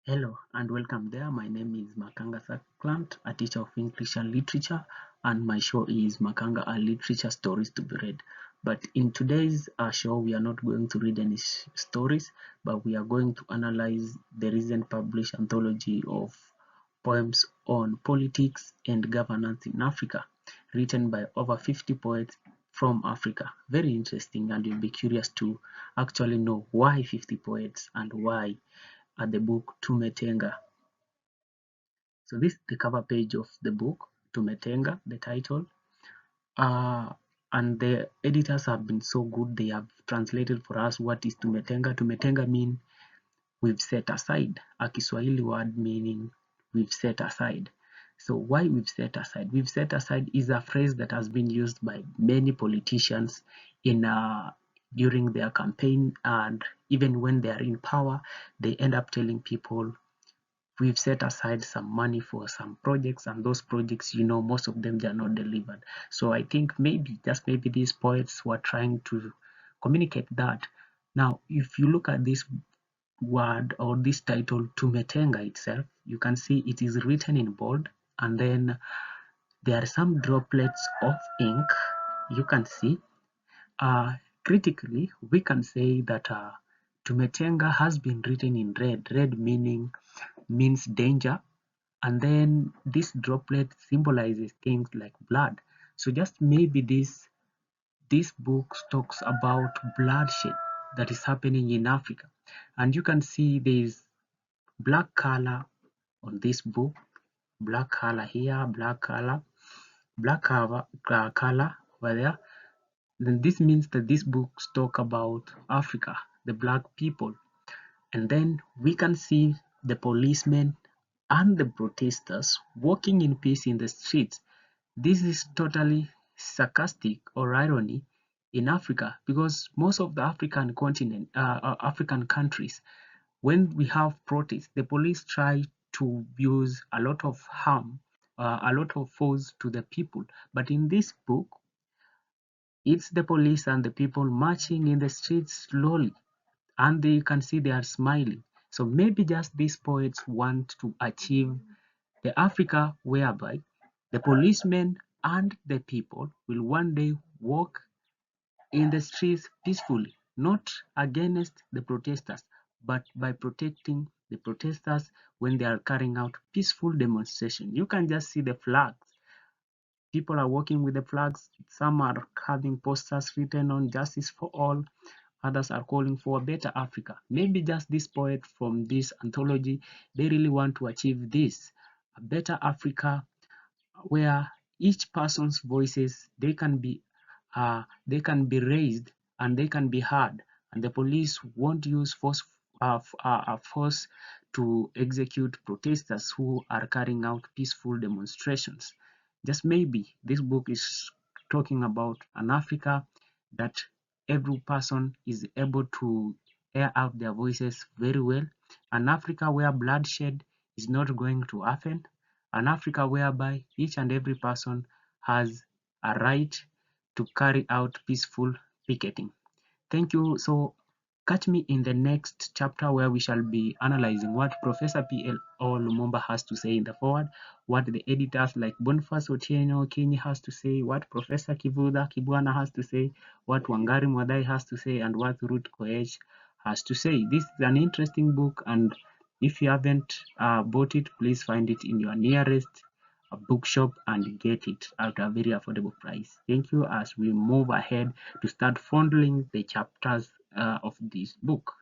Hello and welcome there. My name is Makanga, a teacher of English and literature, and my show is Makanga and Literature Stories to be Read. But in today's show, we are not going to read any stories, but we are going to analyze the recent published anthology of poems on politics and governance in Africa, written by over 50 poets from Africa. Very interesting, and you'll be curious to actually know why 50 poets and why the book Tumetanga. So this is the cover page of the book Tumetanga, the title. And the editors have been so good, they have translated for us what is Tumetanga. Tumetanga means we've set aside, a Kiswahili word meaning we've set aside. So why we've set aside? We've set aside is a phrase that has been used by many politicians in during their campaign, and even when they are in power, they end up telling people we've set aside some money for some projects, and those projects, most of them, they are not delivered. So I think maybe, just maybe, these poets were trying to communicate that. Now if you look at this word or this title Tumetenga itself, you can see it is written in bold, and then there are some droplets of ink. You can see critically we can say that Tumetenga has been written in red means danger, and then this droplet symbolizes things like blood. So just maybe this book talks about bloodshed that is happening in Africa, and you can see there's black color on this book, black color here, black color over there. Then this means that these books talk about Africa, the black people. And then we can see the policemen and the protesters walking in peace in the streets. This is totally sarcastic or irony in Africa, because most of the African continent, African countries, when we have protests, the police try to use a lot of harm, a lot of force to the people. But in this book, it's the police and the people marching in the streets slowly, and you can see they are smiling. So maybe just these poets want to achieve the Africa whereby the policemen and the people will one day walk in the streets peacefully, not against the protesters, but by protecting the protesters when they are carrying out peaceful demonstration. You can just see the flags. People are walking with the flags. Some are having posters written on justice for all. Others are calling for a better Africa. Maybe just this poet from this anthology, they really want to achieve this, a better Africa where each person's voices, they can be raised and they can be heard, and the police won't use force to execute protesters who are carrying out peaceful demonstrations. Just maybe this book is talking about an Africa that every person is able to air out their voices very well, an Africa where bloodshed is not going to happen, an Africa whereby each and every person has a right to carry out peaceful picketing. Thank you. So catch me in the next chapter where we shall be analyzing what Professor P.L.O. Lumumba has to say in the forward, what the editors like Boniface Otieno Kinyi has to say, what Professor Kivuda Kibwana has to say, what Wangari Maathai has to say, and what Ruth Koech has to say. This is an interesting book, and if you haven't bought it, please find it in your nearest bookshop and get it at a very affordable price. Thank you as we move ahead to start fondling the chapters of this book.